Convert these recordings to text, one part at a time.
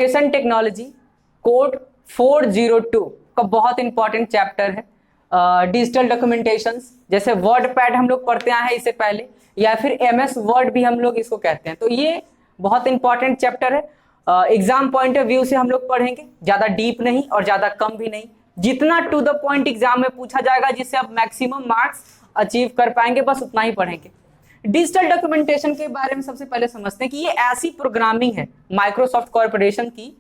Information technology code 402 का बहुत important chapter है। डिजिटल डॉक्यूमेंटेशंस, जैसे वर्ड पैड हम लोग पढ़ते आए हैं इससे पहले, या फिर MS वर्ड भी हम लोग इसको कहते हैं। तो ये बहुत इंपॉर्टेंट चैप्टर है। एग्जाम पॉइंट ऑफ व्यू से हम लोग पढ़ेंगे, ज्यादा डीप नहीं और ज्यादा कम भी नहीं, जितना टू द पॉइंट एग्जाम में पूछा जाएगा जिससे आप मैक्सिमम मार्क्स अचीव कर पाएंगे, बस उतना ही पढ़ेंगे। डिजिटल डॉक्यूमेंटेशन के बारे में सबसे पहले समझते हैं कि ये ऐसी प्रोग्रामिंग है माइक्रोसॉफ्ट कॉर्पोरेशन की,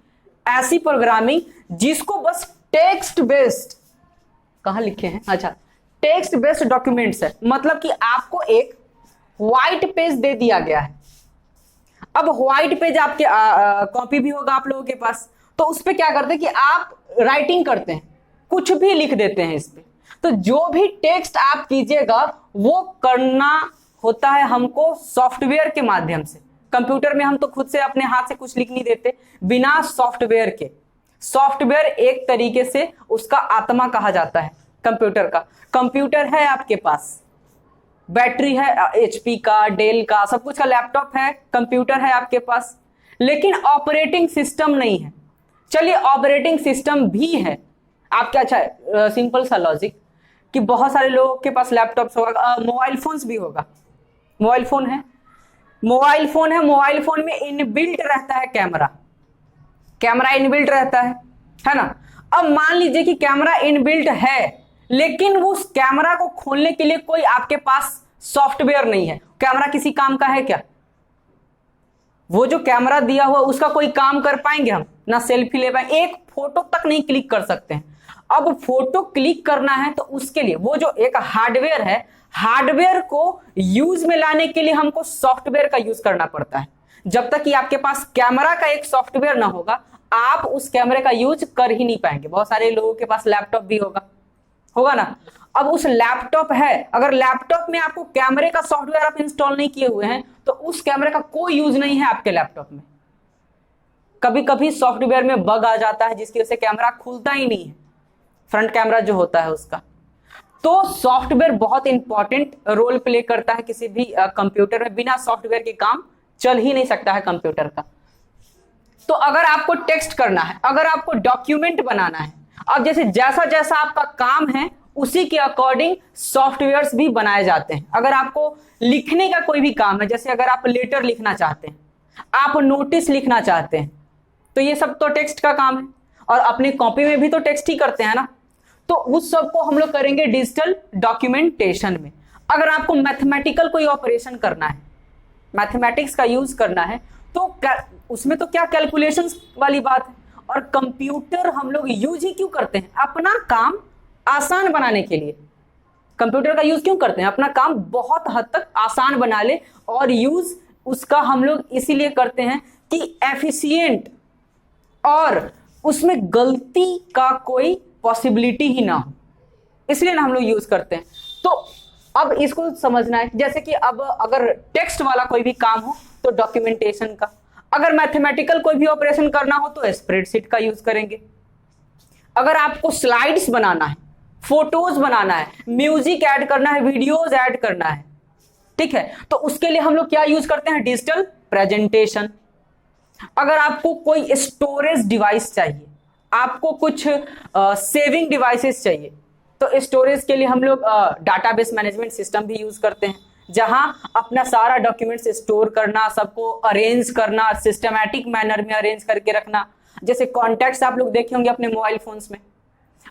ऐसी प्रोग्रामिंग जिसको बस टेक्स्ट बेस्ड, कहां लिखे हैं, अच्छा, टेक्स्ट बेस्ड डॉक्यूमेंट्स है। मतलब कि आपको एक व्हाइट पेज दे दिया गया है। अब व्हाइट पेज आपके कॉपी भी होगा आप लोगों के पास, तो उस पर क्या करते हैं कि आप राइटिंग करते हैं, कुछ भी लिख देते हैं इस पे। तो जो भी टेक्स्ट आप कीजिएगा वो करना होता है हमको सॉफ्टवेयर के माध्यम से। कंप्यूटर में हम तो खुद से अपने हाथ से कुछ लिख नहीं देते बिना सॉफ्टवेयर के। सॉफ्टवेयर एक तरीके से उसका आत्मा कहा जाता है कंप्यूटर का। कंप्यूटर है आपके पास, बैटरी है HP का, डेल का, सब कुछ का, लैपटॉप है, कंप्यूटर है आपके पास, लेकिन ऑपरेटिंग सिस्टम नहीं है। चलिए ऑपरेटिंग सिस्टम भी है आपके, अच्छा सिंपल सा लॉजिक कि बहुत सारे लोगों के पास लैपटॉप्स होगा, मोबाइल फोन्स भी होगा। मोबाइल फोन है, मोबाइल फोन है, मोबाइल फोन में इनबिल्ट रहता है कैमरा, कैमरा इनबिल्ट रहता है ना। अब मान लीजिए कि कैमरा इनबिल्ट है, लेकिन वो उस कैमरा को खोलने के लिए कोई आपके पास सॉफ्टवेयर नहीं है। कैमरा किसी काम का है क्या? वो जो कैमरा दिया हुआ उसका कोई काम कर पाएंगे हम? ना सेल्फी ले पाएंगे, एक फोटो तक नहीं क्लिक कर सकते हैं। अब फोटो क्लिक करना है तो उसके लिए वो जो एक हार्डवेयर है, हार्डवेयर को यूज में लाने के लिए हमको सॉफ्टवेयर का यूज करना पड़ता है। जब तक कि आपके पास कैमरा का एक सॉफ्टवेयर ना होगा, आप उस कैमरे का यूज कर ही नहीं पाएंगे। बहुत सारे लोगों के पास लैपटॉप भी होगा ना। अब उस लैपटॉप है, अगर लैपटॉप में आपको कैमरे का सॉफ्टवेयर आप इंस्टॉल नहीं किए हुए हैं तो उस कैमरे का कोई यूज नहीं है आपके लैपटॉप में। कभी कभी सॉफ्टवेयर में बग आ जाता है जिसकी वजह से कैमरा खुलता ही नहीं है, फ्रंट कैमरा जो होता है उसका। तो सॉफ्टवेयर बहुत इंपॉर्टेंट रोल प्ले करता है किसी भी कंप्यूटर में। बिना सॉफ्टवेयर के काम चल ही नहीं सकता है कंप्यूटर का। तो अगर आपको टेक्स्ट करना है, अगर आपको डॉक्यूमेंट बनाना है, अब जैसे जैसा जैसा आपका काम है उसी के अकॉर्डिंग सॉफ्टवेयर्स भी बनाए जाते हैं। अगर आपको लिखने का कोई भी काम है, जैसे अगर आप लेटर लिखना चाहते हैं, आप नोटिस लिखना चाहते हैं, तो ये सब तो टेक्स्ट का काम है, और अपनी कॉपी में भी तो टेक्स्ट ही करते हैं ना। तो उस सब को हम लोग करेंगे डिजिटल डॉक्यूमेंटेशन में। अगर आपको मैथमेटिकल कोई ऑपरेशन करना है, मैथमेटिक्स का यूज करना है, तो उसमें तो क्या कैलकुलेशंस वाली बात है। और कंप्यूटर हम लोग यूज ही क्यों करते हैं? अपना काम आसान बनाने के लिए कंप्यूटर का यूज क्यों करते हैं? अपना काम बहुत हद तक आसान बना ले, और यूज उसका हम लोग इसीलिए करते हैं कि एफिशिएंट और उसमें गलती का कोई पॉसिबिलिटी ही ना हो, इसलिए ना हम लोग यूज करते हैं। तो अब इसको समझना है, जैसे कि अब अगर टेक्स्ट वाला कोई भी काम हो तो डॉक्यूमेंटेशन का, अगर मैथमेटिकल कोई भी ऑपरेशन करना हो तो स्प्रेडशीट का यूज करेंगे। अगर आपको स्लाइड्स बनाना है, फोटोज बनाना है, म्यूजिक ऐड करना है, वीडियोज ऐड करना है, ठीक है, तो उसके लिए हम लोग क्या यूज करते हैं? Digital presentation. अगर आपको कोई स्टोरेज डिवाइस चाहिए, आपको कुछ सेविंग डिवाइसेस चाहिए, तो स्टोरेज के लिए हम लोग डाटाबेस मैनेजमेंट सिस्टम भी यूज करते हैं, जहां अपना सारा डॉक्यूमेंट्स स्टोर करना, सबको अरेंज करना, सिस्टमैटिक मैनर में अरेंज करके रखना। जैसे कॉन्टैक्ट्स आप लोग देखे होंगे अपने मोबाइल फोन्स में,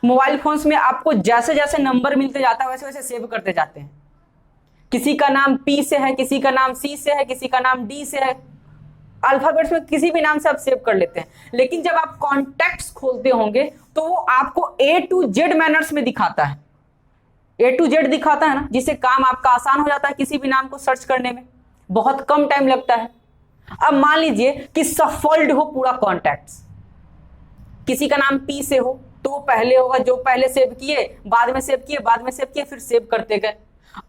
मोबाइल फोन्स में आपको जैसे जैसे नंबर मिलते जाता है वैसे वैसे सेव करते जाते हैं। किसी का नाम P से है, किसी का नाम C से है, किसी का नाम D से है, अल्फाबेट्स में किसी भी नाम से आप सेव कर लेते हैं। लेकिन जब आप कॉन्टैक्ट्स खोलते होंगे तो वो आपको A to Z मैनर्स में दिखाता है, A to Z दिखाता है ना, जिससे काम आपका आसान हो जाता है। किसी भी नाम को सर्च करने में बहुत कम टाइम लगता है। अब मान लीजिए कि सफल्ड हो पूरा कॉन्टैक्ट्स, किसी का नाम P से हो तो वो पहले होगा, जो पहले सेव किए, बाद में सेव किए, बाद में सेव किए, फिर सेव करते गए।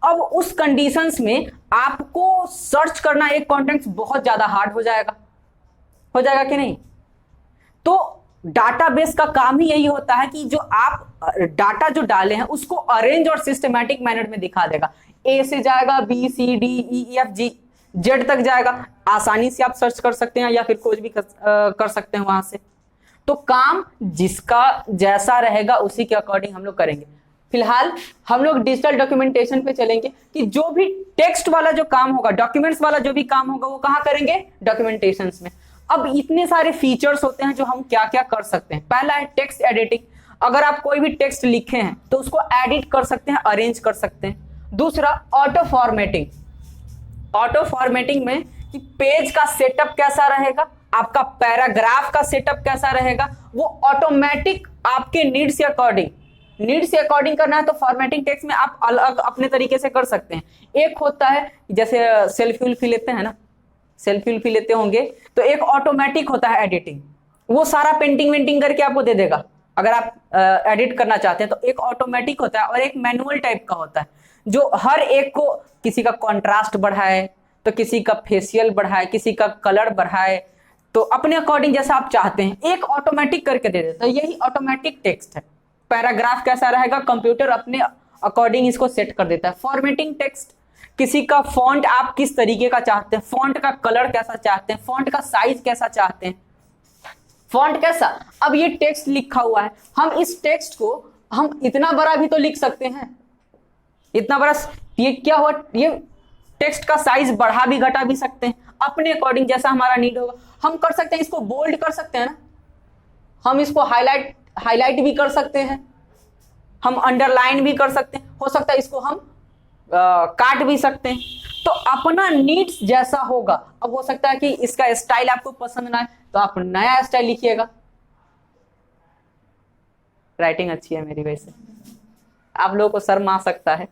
अब उस कंडीशंस में आपको सर्च करना एक कॉन्टेंट्स बहुत ज्यादा हार्ड हो जाएगा कि नहीं? तो डाटाबेस का काम ही यही होता है कि जो आप डाटा जो डाले हैं उसको अरेंज और सिस्टमैटिक मैनर में दिखा देगा। ए से जाएगा, B C D E F G, Z तक जाएगा, आसानी से आप सर्च कर सकते हैं या फिर खोज भी कर सकते हैं वहां से। तो काम जिसका जैसा रहेगा उसी के अकॉर्डिंग हम लोग करेंगे। फिलहाल हम लोग डिजिटल डॉक्यूमेंटेशन पे चलेंगे कि जो भी टेक्स्ट वाला जो काम होगा, डॉक्यूमेंट्स वाला जो भी काम होगा वो कहाँ करेंगे, डॉक्यूमेंटेशंस में। अब इतने सारे फीचर्स होते हैं जो हम क्या क्या कर सकते हैं। पहला है टेक्स्ट एडिटिंग, अगर आप कोई भी टेक्स्ट लिखे हैं तो उसको एडिट कर सकते हैं, अरेंज कर सकते हैं। दूसरा ऑटो फॉर्मेटिंग, ऑटो फॉर्मेटिंग में कि पेज का सेटअप कैसा रहेगा, आपका पैराग्राफ का सेटअप कैसा रहेगा, वो ऑटोमेटिक आपके नीड्स के अकॉर्डिंग करना है तो फॉर्मेटिंग टेक्स्ट में आप अलग अपने तरीके से कर सकते हैं। एक होता है जैसे सेल्फी उल्फी लेते हैं ना, सेल्फी उल्फी लेते होंगे तो एक ऑटोमेटिक होता है एडिटिंग, वो सारा पेंटिंग वेंटिंग करके आपको दे देगा अगर आप एडिट करना चाहते हैं। तो एक ऑटोमेटिक होता है और एक मैनुअल टाइप का होता है जो हर एक को, किसी का कॉन्ट्रास्ट बढ़ाए तो किसी का फेशियल बढ़ाए, किसी का कलर बढ़ाए, तो अपने अकॉर्डिंग जैसा आप चाहते हैं एक ऑटोमेटिक करके दे देता है। यही ऑटोमेटिक टेक्स्ट है। पैराग्राफ कैसा रहेगा, कंप्यूटर अपने अकॉर्डिंग इसको सेट कर देता है। फॉर्मेटिंग टेक्स्ट, किसी का फॉन्ट आप किस तरीके का चाहते हैं, फॉन्ट का कलर कैसा चाहते हैं, फॉन्ट का साइज कैसा चाहते हैं, फॉन्ट कैसा। अब ये टेक्स्ट लिखा हुआ है, हम इस टेक्स्ट को हम इतना बड़ा भी तो लिख सकते हैं, इतना बड़ा, ये क्या हुआ, ये टेक्स्ट का साइज बढ़ा भी घटा भी सकते हैं अपने अकॉर्डिंग जैसा हमारा नीड होगा। हम कर सकते हैं, इसको बोल्ड कर सकते हैं ना, हम इसको हाईलाइट भी कर सकते हैं, हम अंडरलाइन भी कर सकते हैं, हो सकता है इसको हम काट भी सकते हैं। तो अपना नीड्स जैसा होगा। अब हो सकता है कि इसका स्टाइल आपको पसंद ना है तो आप नया स्टाइल लिखिएगा। राइटिंग अच्छी है मेरी, वैसे आप लोगों को शर्म आ सकता है।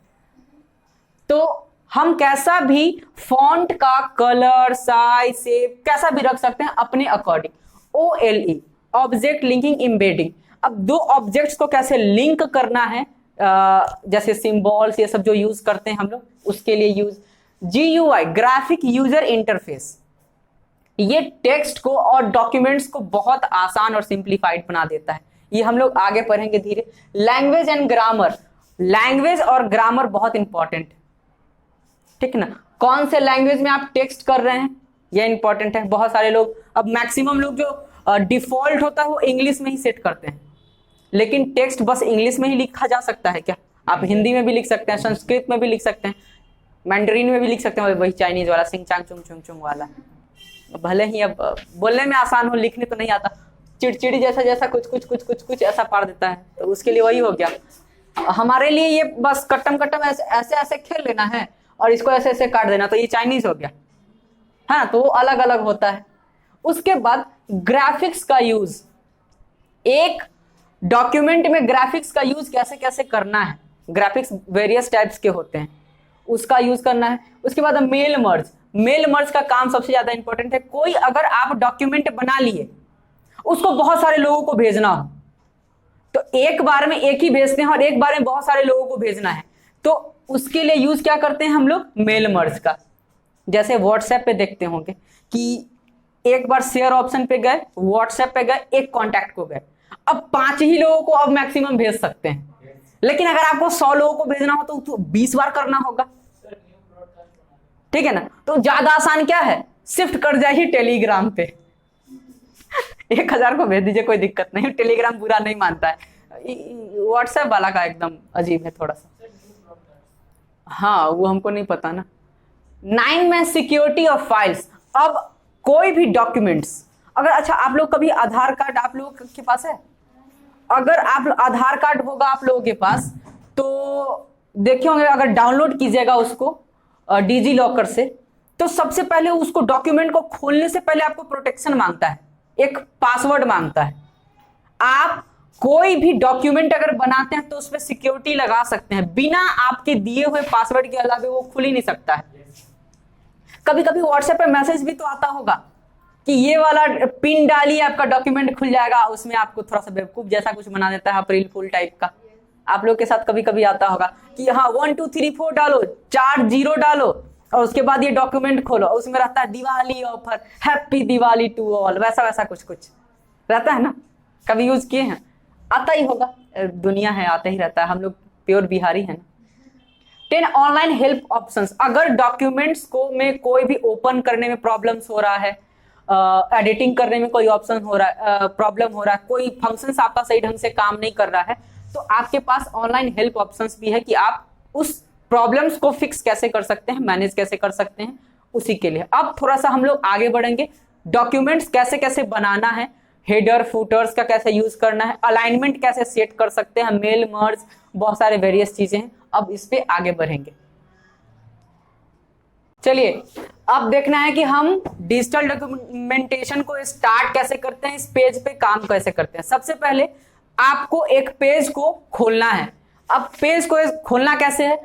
तो हम कैसा भी फॉन्ट का कलर, साइज, शेप कैसा भी रख सकते हैं अपने according. OLE, object linking embedding. अब दो ऑब्जेक्ट्स को कैसे लिंक करना है, जैसे सिंबल्स ये सब जो यूज करते हैं हम लोग, उसके लिए use. GUI, graphic user interface, ये टेक्स्ट को और डॉक्यूमेंट्स को बहुत आसान और सिंप्लीफाइड बना देता है। ये हम लोग आगे पढ़ेंगे धीरे। लैंग्वेज एंड ग्रामर, लैंग्वेज और ग्रामर बहुत इंपॉर्टेंट, ठीक ना। कौन से लैंग्वेज में आप टेक्स्ट कर रहे हैं ये इंपॉर्टेंट है। बहुत सारे लोग, अब मैक्सिमम लोग जो डिफॉल्ट होता है वो इंग्लिश में ही सेट करते हैं, लेकिन टेक्स्ट बस इंग्लिश में ही लिखा जा सकता है क्या? आप हिंदी में भी लिख सकते हैं, संस्कृत में भी लिख सकते हैं, मैंडरीन में भी लिख सकते हैं, वही चाइनीज वाला सिंग चांग चुंग चुंग चुंग वाला। भले ही अब बोलने में आसान हो, लिखने तो नहीं आता, चिड़चिड़ी जैसा जैसा कुछ ऐसा पार देता है, तो उसके लिए वही हो गया। हमारे लिए ये बस कट्टम ऐसे ऐसे खेल लेना है और इसको ऐसे ऐसे काट देना, तो ये चाइनीज हो गया, हाँ। तो वो अलग अलग होता है। उसके बाद ग्राफिक्स का यूज, एक डॉक्यूमेंट में ग्राफिक्स का यूज कैसे कैसे करना है, ग्राफिक्स वेरियस टाइप्स के होते हैं, उसका यूज करना है। उसके बाद मेल मर्ज, मेल मर्ज का काम सबसे ज्यादा इंपॉर्टेंट है। कोई अगर आप डॉक्यूमेंट बना लिए, उसको बहुत सारे लोगों को भेजना हो, तो एक बार में एक ही भेजते हैं और एक बार में बहुत सारे लोगों को भेजना है, तो उसके लिए यूज क्या करते हैं हम लोग, मेल मर्ज का। जैसे व्हाट्सएप पे देखते होंगे कि एक बार शेयर ऑप्शन पे गए, व्हाट्सएप पे गए, एक कॉन्टैक्ट को गए, अब 5 ही लोगों को अब मैक्सिमम भेज सकते हैं। लेकिन अगर आपको 100 लोगों को भेजना हो तो 20 बार करना होगा, ठीक है ना। तो ज्यादा आसान क्या है, शिफ्ट कर जाइए टेलीग्राम पे 1000 को भेज दीजिए, कोई दिक्कत नहीं, टेलीग्राम बुरा नहीं मानता है। व्हाट्सएप वाला का एकदम अजीब है थोड़ा सा, हाँ वो हमको नहीं पता ना। 9 में सिक्योरिटी ऑफ फाइल्स। अब कोई भी डॉक्यूमेंट्स, अगर अच्छा आप लोग कभी आधार कार्ड आप लोगों के पास है, अगर आप आधार कार्ड होगा आप लोगों के पास तो देखे होंगे, अगर डाउनलोड कीजिएगा उसको डिजी लॉकर से, तो सबसे पहले उसको डॉक्यूमेंट को खोलने से पहले आपको प्रोटेक्शन मांगता है, एक पासवर्ड मांगता है। आप कोई भी डॉक्यूमेंट अगर बनाते हैं तो उसमें सिक्योरिटी लगा सकते हैं, बिना आपके दिए हुए पासवर्ड के अलावा वो खुल ही नहीं सकता है। कभी कभी व्हाट्सएप पे मैसेज भी तो आता होगा कि ये वाला पिन डालिए आपका डॉक्यूमेंट खुल जाएगा, उसमें आपको थोड़ा सा बेवकूफ जैसा कुछ बना देता है, अप्रैल फूल टाइप का। आप लोग के साथ कभी कभी आता होगा कि हाँ 1 2 3 4 डालो, 4 0 डालो और उसके बाद ये डॉक्यूमेंट खोलो, उसमें रहता है Diwali offer, happy Diwali to all, वैसा वैसा कुछ कुछ रहता है ना। कभी यूज किए हैं? आता ही होगा, दुनिया है आता ही रहता है, हम लोग प्योर बिहारी है ना। 10 ऑनलाइन हेल्प ऑप्शंस। अगर डॉक्यूमेंट्स को में कोई भी ओपन करने में प्रॉब्लम्स हो रहा है, एडिटिंग करने में कोई ऑप्शन हो रहा है, प्रॉब्लम हो रहा है, कोई फंक्शंस आपका सही ढंग से काम नहीं कर रहा है, तो आपके पास ऑनलाइन हेल्प ऑप्शंस भी है कि आप उस प्रॉब्लम्स को फिक्स कैसे कर सकते हैं, मैनेज कैसे कर सकते हैं, उसी के लिए। अब थोड़ा सा हम लोग आगे बढ़ेंगे, डॉक्यूमेंट्स कैसे कैसे बनाना है, हेडर फुटर्स का कैसे यूज करना है, अलाइनमेंट कैसे सेट कर सकते हैं, मेल मर्ज, बहुत सारे वेरियस चीजें हैं। अब इस पे आगे बढ़ेंगे। चलिए अब देखना है कि हम डिजिटल डॉक्यूमेंटेशन को स्टार्ट कैसे करते हैं, इस पेज पे काम कैसे करते हैं। सबसे पहले आपको एक पेज को खोलना है। अब पेज को खोलना कैसे है,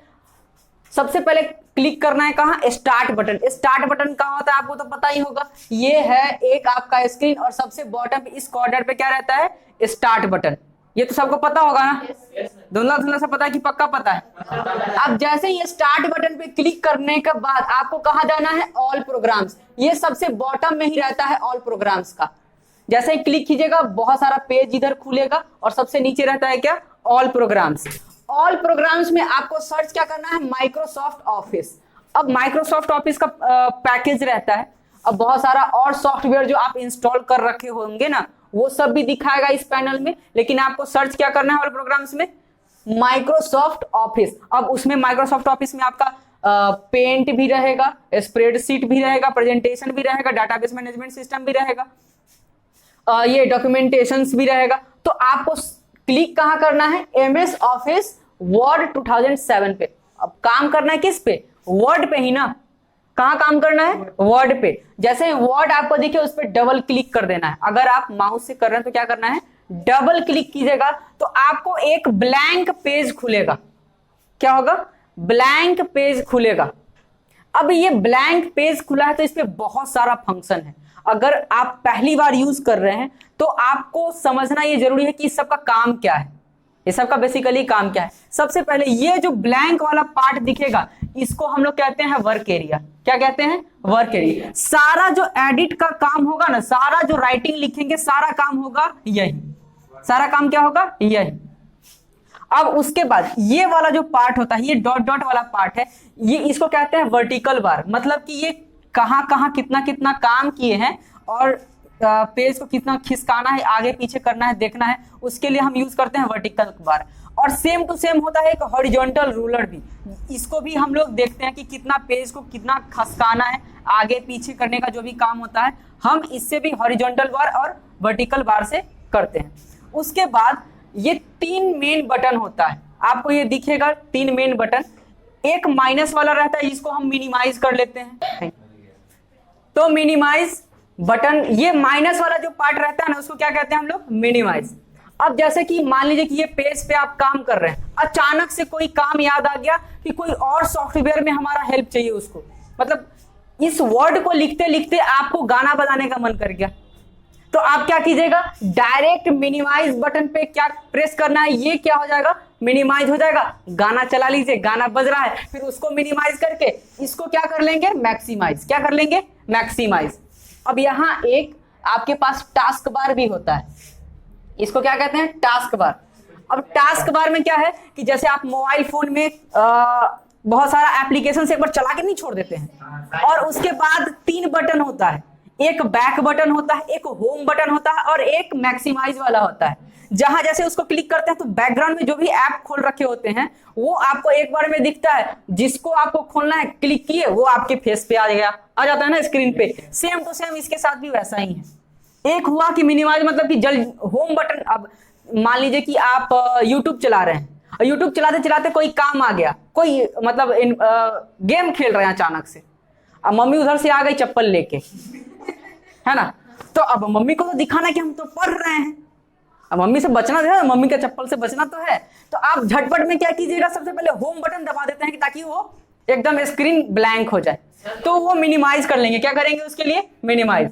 सबसे पहले क्लिक करना है कहां, स्टार्ट बटन। स्टार्ट बटन कहां होता है आपको तो पता ही होगा, ये है एक आपका स्क्रीन और सबसे बॉटम पे इस कॉर्नर पे क्या रहता है, स्टार्ट बटन। ये तो सबको पता होगा ना, धुंधला धुंधला से पता है कि पक्का पता है। अब जैसे ही स्टार्ट बटन पे क्लिक करने के बाद आपको कहां जाना है, ऑल प्रोग्राम्स। ये सबसे बॉटम में ही रहता है ऑल प्रोग्राम्स का। जैसे ही क्लिक कीजिएगा बहुत सारा पेज इधर खुलेगा और सबसे नीचे रहता है क्या, ऑल प्रोग्राम्स। ऑल प्रोग्राम्स में आपको सर्च क्या करना है, माइक्रोसॉफ्ट ऑफिस। अब माइक्रोसॉफ्ट ऑफिस का पैकेज रहता है, अब बहुत सारा और सॉफ्टवेयर जो आप इंस्टॉल कर रखे होंगे ना, वो सब भी दिखाएगा इस पैनल में, लेकिन आपको सर्च क्या करना है ऑल प्रोग्राम्स में, माइक्रोसॉफ्ट ऑफिस। अब उसमें माइक्रोसॉफ्ट ऑफिस में आपका पेंट भी रहेगा, स्प्रेडशीट भी रहेगा, प्रेजेंटेशन भी रहेगा, डाटाबेस मैनेजमेंट सिस्टम भी रहेगा, ये डॉक्यूमेंटेशंस भी रहेगा। तो आपको क्लिक कहां करना है, एमएस ऑफिस वर्ड 2007 पे। अब काम करना है किस पे, वर्ड पे ही ना। कहां काम करना है, वर्ड पे। जैसे वर्ड आपको दिखे उस पर डबल क्लिक कर देना है। अगर आप माउस से कर रहे हैं तो क्या करना है, डबल क्लिक कीजिएगा तो आपको एक ब्लैंक पेज खुलेगा। क्या होगा, ब्लैंक पेज खुलेगा। अब ये ब्लैंक पेज खुला है तो इस पे बहुत सारा फंक्शन है। अगर आप पहली बार यूज कर रहे हैं तो आपको समझना ये जरूरी है कि इस सबका काम क्या है, ये सबका बेसिकली काम क्या है। सबसे पहले ये जो ब्लैंक वाला पार्ट दिखेगा इसको हम लोग कहते हैं वर्क एरिया। क्या कहते हैं, वर्क एरिया। सारा जो एडिट का काम होगा ना, सारा जो राइटिंग लिखेंगे सारा काम होगा यही, सारा काम क्या होगा, यही। अब उसके बाद ये वाला जो पार्ट होता है, ये डॉट डॉट वाला पार्ट है, ये इसको कहते हैं वर्टिकल बार। मतलब कि ये कहां कहां कितना कितना काम किए हैं और पेज को कितना खिसकाना है, आगे पीछे करना है, देखना है, उसके लिए हम यूज करते हैं वर्टिकल बार। और सेम टू सेम होता है एक हॉरिजॉन्टल रूलर भी, इसको भी हम लोग देखते हैं कि कितना पेज को कितना खसकाना है, आगे पीछे करने का जो भी काम होता है हम इससे भी हॉरिजॉन्टल बार और वर्टिकल बार से करते हैं। उसके बाद ये 3 मेन बटन होता है, आपको ये दिखेगा 3 मेन बटन। एक माइनस वाला रहता है, इसको हम मिनिमाइज कर लेते हैं, तो मिनिमाइज बटन, ये माइनस वाला जो पार्ट रहता है ना उसको क्या कहते हैं हम लोग, मिनिमाइज। अब जैसे कि मान लीजिए कि ये पेज पे आप काम कर रहे हैं, अचानक से कोई काम याद आ गया कि कोई और सॉफ्टवेयर में हमारा हेल्प चाहिए उसको, मतलब इस वर्ड को लिखते लिखते आपको गाना बजाने का मन कर गया, तो आप क्या कीजिएगा, डायरेक्ट मिनिमाइज बटन पे क्या प्रेस करना है, ये क्या हो जाएगा, मिनिमाइज हो जाएगा। गाना चला लीजिए, गाना बज रहा है, फिर उसको मिनिमाइज करके इसको क्या कर लेंगे, मैक्सिमाइज। क्या कर लेंगे, मैक्सिमाइज। अब यहाँ एक आपके पास टास्क बार भी होता है, इसको क्या कहते हैं, टास्क बार। अब टास्क बार में क्या है कि जैसे आप मोबाइल फोन में बहुत सारा एप्लीकेशन से एक बार चला के नहीं छोड़ देते हैं, और उसके बाद 3 बटन होता है, एक बैक बटन होता है, एक होम बटन होता है और एक मैक्सिमाइज वाला होता है। जहां जैसे उसको क्लिक करते हैं तो बैकग्राउंड में जो भी ऐप खोल रखे होते हैं वो आपको एक बार में दिखता है, जिसको आपको खोलना है क्लिक किए वो आपके फेस पे आ जाता है ना स्क्रीन पे। सेम टू सेम इसके साथ भी वैसा ही है। एक हुआ कि मिनिमाइज, मतलब कि जल्द होम बटन। अब मान लीजिए कि आप यूट्यूब चला रहे हैं, यूट्यूब चलाते चलाते कोई काम आ गया, कोई मतलब गेम खेल रहे हैं अचानक से, अब मम्मी उधर से आ गई चप्पल लेके, है ना, तो अब मम्मी को तो दिखाना कि हम तो पढ़ रहे हैं, अब मम्मी से बचना है, मम्मी के चप्पल से बचना तो है, तो आप झटपट में क्या कीजिएगा, सबसे पहले होम बटन दबा देते हैं कि ताकि वो एकदम स्क्रीन ब्लैंक हो जाए, तो वो मिनिमाइज कर लेंगे। क्या करेंगे उसके लिए, मिनिमाइज।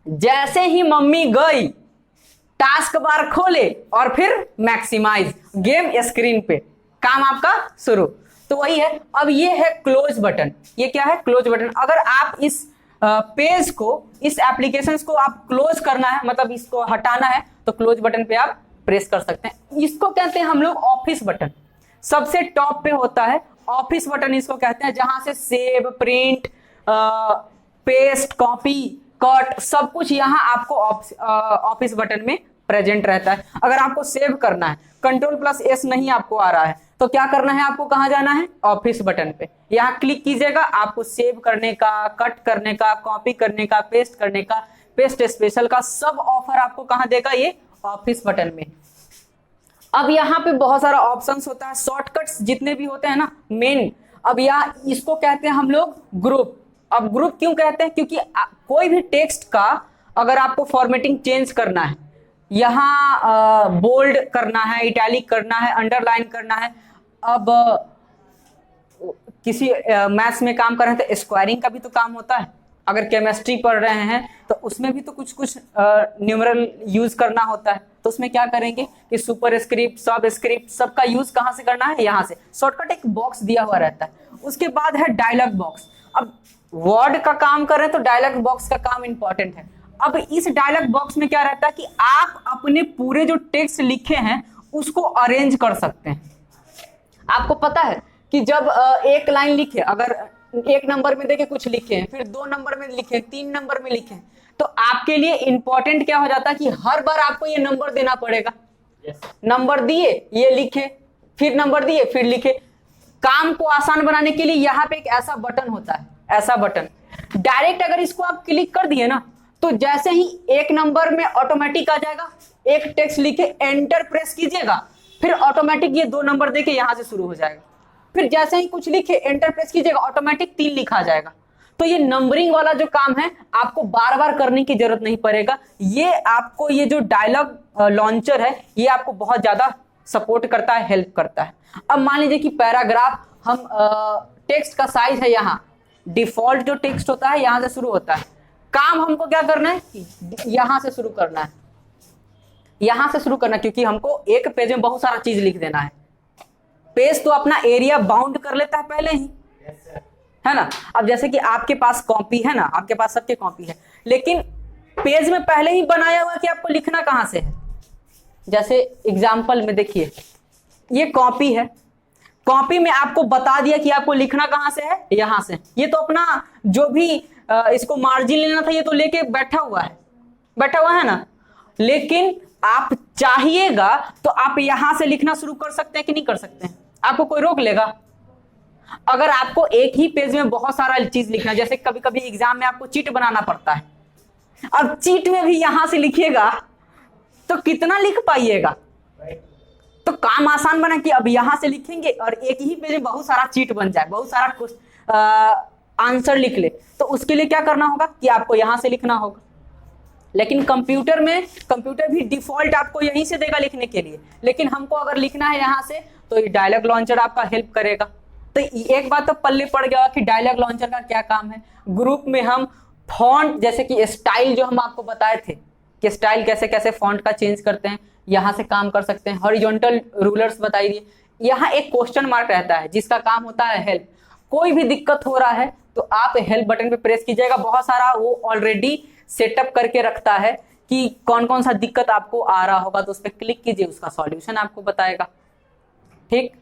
जैसे ही मम्मी गई टास्क बार खोले और फिर मैक्सिमाइज, गेम स्क्रीन पे, काम आपका शुरू। तो वही है। अब ये है क्लोज बटन। ये क्या है, क्लोज बटन। अगर आप इस पेज को, इस एप्लीकेशन को आप क्लोज करना है, मतलब इसको हटाना है, तो क्लोज बटन पे आप प्रेस कर सकते हैं। इसको कहते हैं हम लोग ऑफिस बटन। सबसे टॉप पे होता है ऑफिस बटन इसको कहते हैं, जहां से save, print, paste, copy, cut सब कुछ यहाँ आपको ऑफिस बटन में प्रेजेंट रहता है। अगर आपको सेव करना है, Ctrl+S नहीं आपको आ रहा है, तो क्या करना है, आपको कहाँ जाना है, ऑफिस बटन पे। यहाँ क्लिक कीजिएगा, आपको सेव करने का, कट करने का, कॉपी करने का, पेस्ट करने का, पेस्ट स्पेशल का सब ऑफर आपको कहाँ देगा, ये ऑफिस बटन में। अब यहाँ पे बहुत सारा ऑप्शंस होता है, शॉर्टकट्स जितने भी होते हैं ना मेन। अब यहाँ इसको कहते हैं हम लोग ग्रुप। अब ग्रुप क्यों कहते हैं, क्योंकि कोई भी टेक्स्ट का अगर आपको फॉर्मेटिंग चेंज करना है, यहाँ बोल्ड करना है, इटैलिक करना है, अंडरलाइन करना है। अब किसी मैथ्स में काम कर रहे हैं तो स्क्वायरिंग का भी तो काम होता है। अगर केमिस्ट्री पढ़ रहे हैं तो उसमें भी तो कुछ कुछ न्यूमरल यूज करना होता है, तो उसमें क्या करेंगे कि सुपर स्क्रिप्ट, सब स्क्रिप्ट सबका यूज कहाँ से करना है, यहाँ से। शॉर्टकट एक बॉक्स दिया हुआ रहता है। उसके बाद है डायलॉग बॉक्स। अब वर्ड का काम कर रहे हैं तो डायलॉग बॉक्स का काम इंपॉर्टेंट है। अब इस डायलॉग बॉक्स में क्या रहता है कि आप अपने पूरे जो टेक्स्ट लिखे हैं उसको अरेंज कर सकते हैं। आपको पता है कि जब एक लाइन लिखे, अगर एक नंबर में देके कुछ लिखे, फिर 2 नंबर में लिखे, 3 नंबर में लिखे, तो आपके लिए इंपॉर्टेंट क्या हो जाता है कि हर बार आपको ये नंबर देना पड़ेगा। नंबर दिए, ये लिखे, फिर नंबर दिए, फिर लिखे। काम को आसान बनाने के लिए यहाँ पे एक ऐसा बटन होता है, ऐसा बटन डायरेक्ट अगर इसको आप क्लिक कर दिए ना, तो जैसे ही एक नंबर में ऑटोमेटिक आ जाएगा। एक टेक्स्ट लिखे, एंटर प्रेस कीजिएगा, फिर ऑटोमेटिक ये 2 नंबर देके यहां से शुरू हो जाएगा। फिर जैसे ही कुछ लिखे, एंटर प्रेस कीजिएगा, ऑटोमेटिक 3 लिखा जाएगा। तो ये नंबरिंग वाला जो काम है आपको बार बार करने की जरूरत नहीं पड़ेगा। ये आपको ये जो डायलॉग लॉन्चर है ये आपको बहुत ज्यादा सपोर्ट करता है, हेल्प करता है। अब मान लीजिए कि पैराग्राफ, हम टेक्स्ट का साइज है, यहाँ डिफॉल्ट जो टेक्स्ट होता है यहां से शुरू होता है। काम हमको क्या करना है, यहां से शुरू करना है, यहां से शुरू करना, क्योंकि हमको एक पेज में बहुत सारा चीज लिख देना है। पेज तो अपना एरिया बाउंड कर लेता है पहले ही, है ना। अब जैसे कि आपके पास कॉपी है ना, आपके पास सबके कॉपी है, लेकिन पेज में पहले ही बनाया हुआ कि आपको लिखना कहां से है। जैसे एग्जाम्पल में देखिए, ये कॉपी है, कॉपी में आपको बता दिया कि आपको लिखना कहां से है, यहां से। ये तो अपना जो भी इसको मार्जिन लेना था ये तो लेके बैठा हुआ है ना। लेकिन आप चाहिएगा तो आप यहां से लिखना शुरू कर सकते हैं कि नहीं कर सकते हैं, आपको कोई रोक लेगा। अगर आपको एक ही पेज में बहुत सारा चीज लिखना, जैसे कभी कभी एग्जाम में आपको चीट बनाना पड़ता है, अब चीट में भी यहां से लिखिएगा तो कितना लिख पाइएगा। तो काम आसान बना कि अब यहां से लिखेंगे और एक ही पेज में बहुत सारा चीट बन जाए, बहुत सारा आंसर लिख ले, तो उसके लिए क्या करना होगा कि आपको यहां से लिखना होगा। लेकिन कंप्यूटर में, कंप्यूटर भी डिफॉल्ट आपको यहीं से देगा लिखने के लिए, लेकिन हमको अगर लिखना है यहां से तो ये डायलॉग लॉन्चर आपका हेल्प करेगा। तो एक बात तो पल्ले पड़ गया कि डायलॉग लॉन्चर का क्या काम है। ग्रुप में हम फॉन्ट, जैसे कि स्टाइल जो हम आपको बताए थे कि स्टाइल कैसे कैसे फॉन्ट का चेंज करते हैं, यहां से काम कर सकते हैं। हॉरिजॉन्टल रूलर्स बताई दिए। यहाँ एक क्वेश्चन मार्क रहता है जिसका काम होता है हेल्प। कोई भी दिक्कत हो रहा है तो आप हेल्प बटन पे प्रेस कीजिएगा, बहुत सारा वो ऑलरेडी सेटअप करके रखता है कि कौन कौन सा दिक्कत आपको आ रहा होगा, तो उस पर क्लिक कीजिए, उसका सॉल्यूशन आपको बताएगा। ठीक।